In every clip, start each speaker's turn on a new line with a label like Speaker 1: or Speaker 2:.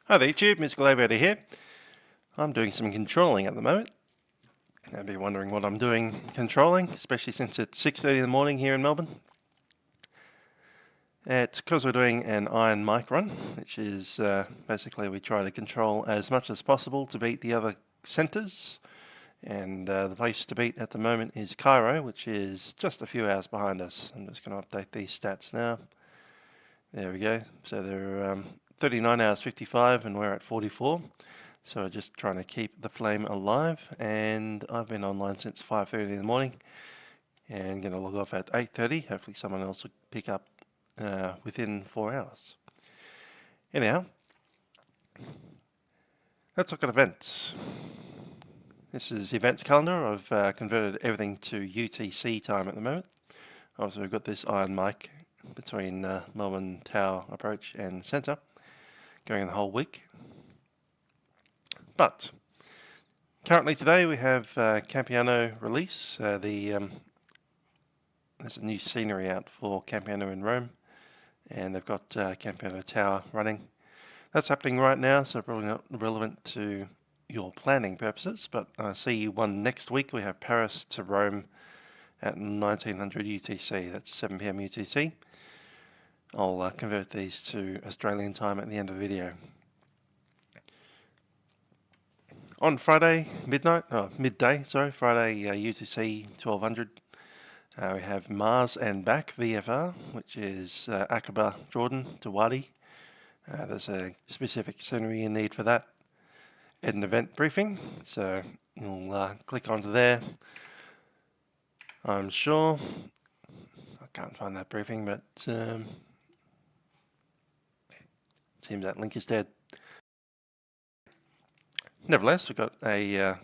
Speaker 1: Hi there YouTube, Musical Aviator here. I'm doing some controlling at the moment. I'd be wondering what I'm doing controlling, especially since it's 6:30 in the morning here in Melbourne. It's because we're doing an iron mic run, which is basically we try to control as much as possible to beat the other centres. And the place to beat at the moment is Cairo, which is just a few hours behind us. I'm just going to update these stats now. There we go. So they're 39 hours 55 and we're at 44. So we're just trying to keep the flame alive, and I've been online since 5:30 in the morning and going to log off at 8:30. Hopefully someone else will pick up within 4 hours. Anyhow, let's look at events. This is events calendar. I've converted everything to UTC time at the moment. Obviously we've got this iron mic between Melbourne Tower Approach and Centre going the whole week. But currently today we have Campiano release. There's a new scenery out for Campiano in Rome, and they've got Campiano Tower running. That's happening right now, so probably not relevant to your planning purposes, but I see one next week. We have Paris to Rome at 1900 UTC. That's 7 PM UTC. I'll convert these to Australian time at the end of the video. On Friday midday, Friday UTC 1200, we have Mars and back VFR, which is Aqaba, Jordan to Wadi. There's a specific scenery you need for that. An event briefing, so you'll click onto there. I'm sure, I can't find that briefing, but it seems that link is dead. Nevertheless, we've got a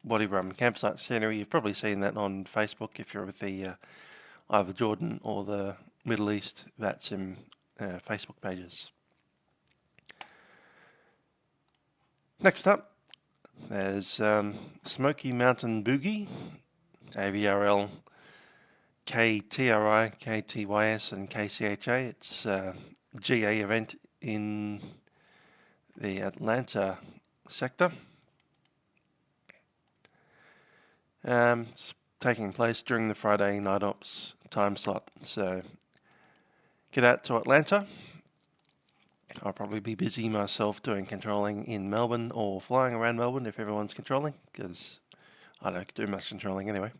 Speaker 1: Wadi Rum campsite scenery. You've probably seen that on Facebook if you're with the either Jordan or the Middle East Vatsim Facebook pages. Next up, there's Smoky Mountain Boogie, AVRL KTRI, KTYS and KCHA. It's a GA event in the Atlanta sector. It's taking place during the Friday night ops time slot, so get out to Atlanta. I'll probably be busy myself doing controlling in Melbourne or flying around Melbourne if everyone's controlling, because I don't do much controlling anyway.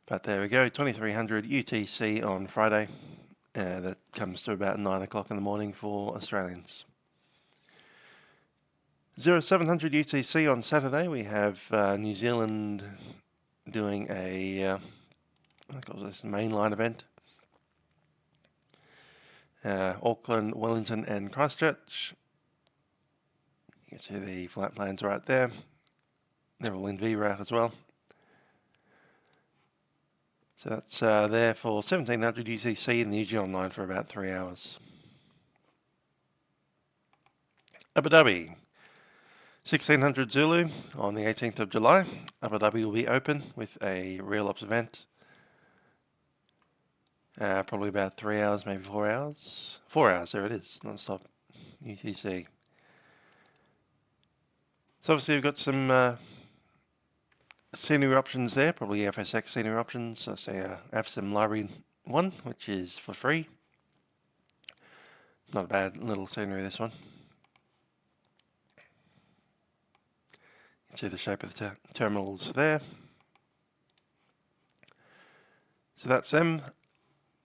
Speaker 1: But there we go, 2300 UTC on Friday. That comes to about 9 o'clock in the morning for Australians. 0700 UTC on Saturday. We have New Zealand doing a mainline event. Auckland, Wellington and Christchurch. You can see the flight plans right there. They're all in Vroute as well. So that's there for 1700 UTC and the UG online for about 3 hours. Abu Dhabi, 1600 Zulu on the 18th of July. Abu Dhabi will be open with a real ops event. Probably about 3 hours, maybe 4 hours. 4 hours, there it is, non-stop UTC. So obviously we've got some scenery options there, probably FSX scenery options. I say AFSIM Library 1, which is for free. Not a bad little scenery, this one. You can see the shape of the terminals there. So that's them,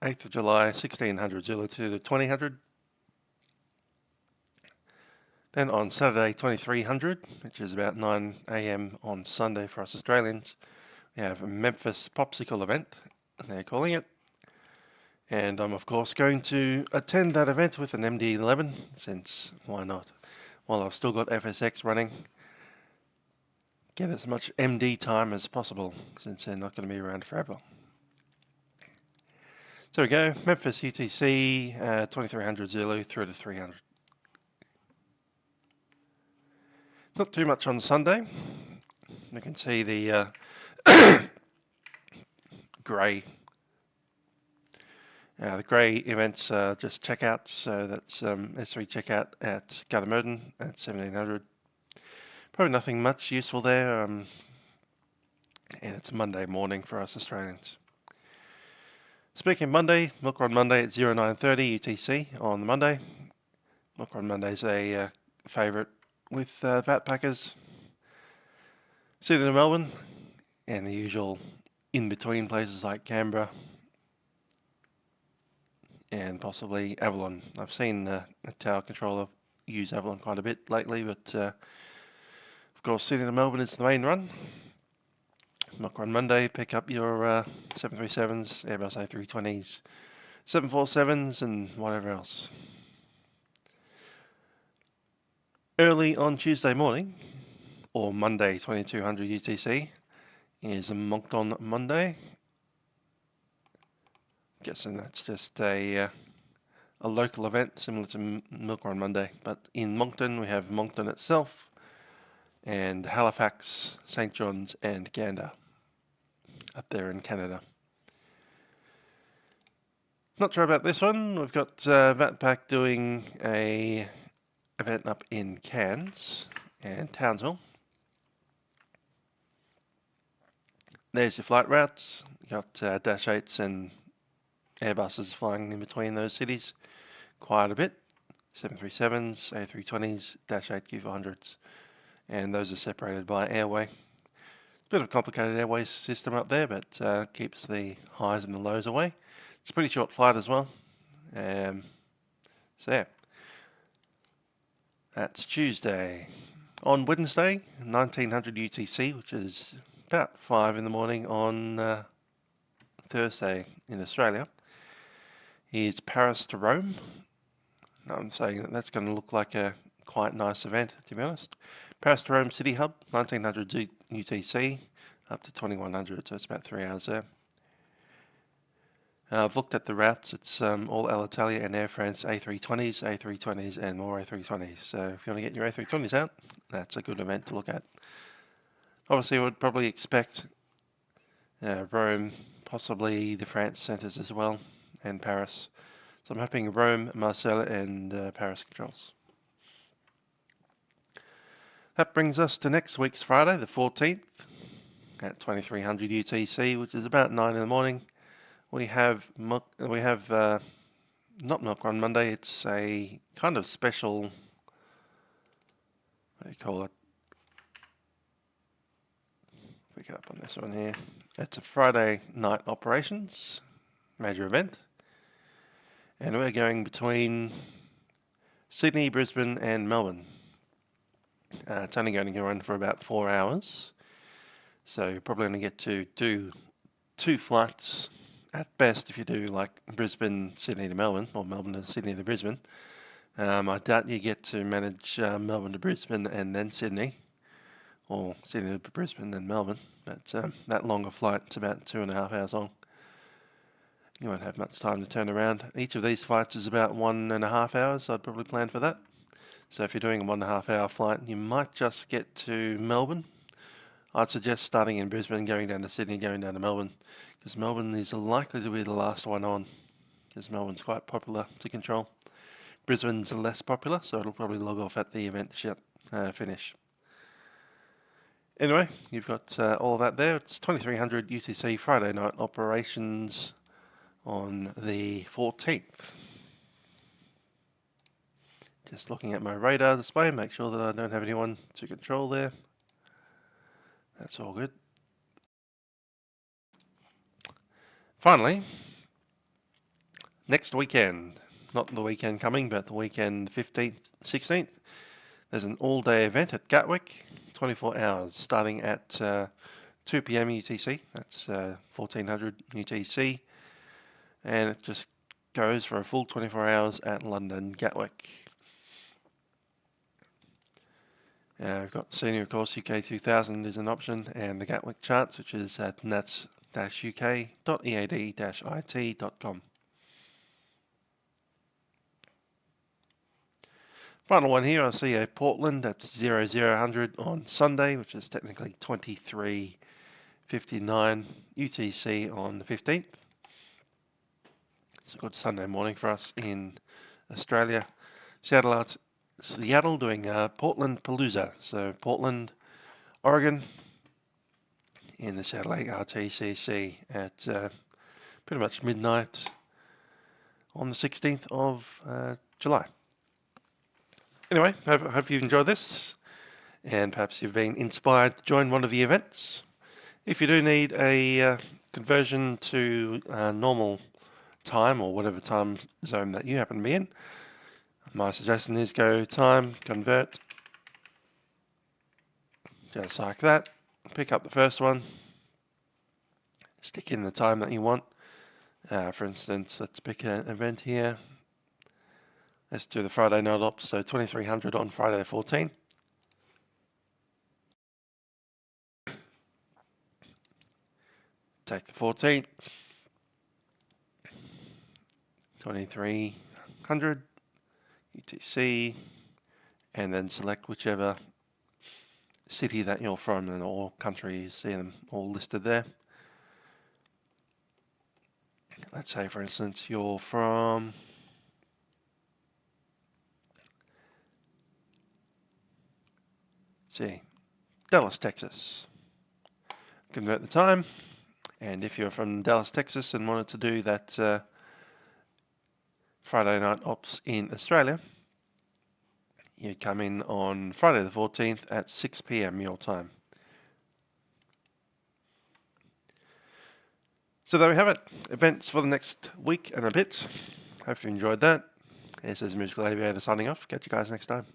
Speaker 1: 8th of July, 1600 Zulu to the 2000. Then on Saturday, 2300, which is about 9 AM on Sunday for us Australians, we have a Memphis Popsicle event, they're calling it. And I'm of course going to attend that event with an MD-11, since why not? While I've still got FSX running, get as much MD time as possible, since they're not going to be around forever. So we go, Memphis UTC, 2300 Zulu through to 300. Not too much on Sunday. You can see the grey The grey events are just checkouts, so that's S3 checkout at Gardermoeden at 1700. Probably nothing much useful there, and it's Monday morning for us Australians. Speaking of Monday, Milk Run Monday at 0930 UTC on the Monday. Milk Run Monday is a favourite with Vatpackers. Sydney to Melbourne, and the usual in-between places like Canberra and possibly Avalon. I've seen a tower controller use Avalon quite a bit lately, but of course Sydney to Melbourne is the main run. Milk Run Monday, pick up your 737s, Airbus A320s, 747s and whatever else. Early on Tuesday morning, or Monday 2200 UTC, is a Moncton Monday. Guessing that's just a local event similar to Milk Run Monday, but in Moncton we have Moncton itself and Halifax, St John's and Gander up there in Canada. Not sure about this one. We've got Vatpac doing a event up in Cairns and Townsville. There's your flight routes. You've got Dash 8s and Airbuses flying in between those cities quite a bit. 737s, A320s, Dash 8 Q400s, and those are separated by airway. Bit of a complicated airway system up there, but keeps the highs and the lows away. It's a pretty short flight as well. So yeah, that's Tuesday. On Wednesday, 1900 UTC, which is about 5 in the morning on Thursday in Australia, is Paris to Rome. I'm saying that that's going to look like a quite nice event, to be honest. Paris to Rome City Hub, 1900 UTC, up to 2100, so it's about 3 hours there. I've looked at the routes. It's all Alitalia and Air France A320s, A320s and more A320s. So if you want to get your A320s out, that's a good event to look at. Obviously, I would probably expect Rome, possibly the France centres as well, and Paris. So I'm hoping Rome, Marseille and Paris controls. That brings us to next week's Friday, the 14th, at 2300 UTC, which is about 9 in the morning. We have not Milk Run Monday. It's a kind of special. What do you call it? Pick it up on this one here. It's a Friday night operations major event, and we're going between Sydney, Brisbane, and Melbourne. It's only going to run for about 4 hours, so you're probably going to get to do 2 flights at best if you do like Brisbane, Sydney to Melbourne, or Melbourne to Sydney to Brisbane. I doubt you get to manage Melbourne to Brisbane and then Sydney, or Sydney to Brisbane then Melbourne, but that longer flight, it's about 2.5 hours long. You won't have much time to turn around. Each of these flights is about 1.5 hours. I'd probably plan for that. So if you're doing a 1.5 hour flight, you might just get to Melbourne. I'd suggest starting in Brisbane, going down to Sydney, going down to Melbourne, because Melbourne is likely to be the last one on, because Melbourne's quite popular to control. Brisbane's less popular, so it'll probably log off at the event finish. Anyway, you've got all of that there. It's 2300 UTC Friday night operations on the 14th. Just looking at my radar display, make sure that I don't have anyone to control there. That's all good. Finally, next weekend, not the weekend coming, but the weekend 15th, 16th, there's an all-day event at Gatwick, 24 hours, starting at 2 p.m. UTC, that's 1400 UTC, and it just goes for a full 24 hours at London Gatwick. We've got senior, of course, UK 2000 is an option, and the Gatwick charts, which is at nats-uk.ead-it.com. Final one here, I see a Portland at 0000 on Sunday, which is technically 23:59 UTC on the 15th. So Good Sunday morning for us in Australia. Seattle doing Portland Palooza. So Portland, Oregon, in the satellite RTCC at pretty much midnight on the 16th of July. Anyway, hope you've enjoyed this, and perhaps you've been inspired to join one of the events. If you do need a conversion to normal time or whatever time zone that you happen to be in, my suggestion is go time, convert, just like that, pick up the first one, stick in the time that you want. For instance, let's pick an event here. Let's do the Friday night ops, so 2300 on Friday the 14th. Take the 14th, 2300 UTC, and then select whichever city that you're from, and all countries, see them all listed there. Let's say, for instance, you're from Dallas, Texas. Convert the time, and if you're from Dallas, Texas and wanted to do that Friday night ops in Australia, you come in on Friday the 14th at 6 p.m. your time. So there we have it. Events for the next week and a bit. Hope you enjoyed that. This is Musical Aviator signing off. Catch you guys next time.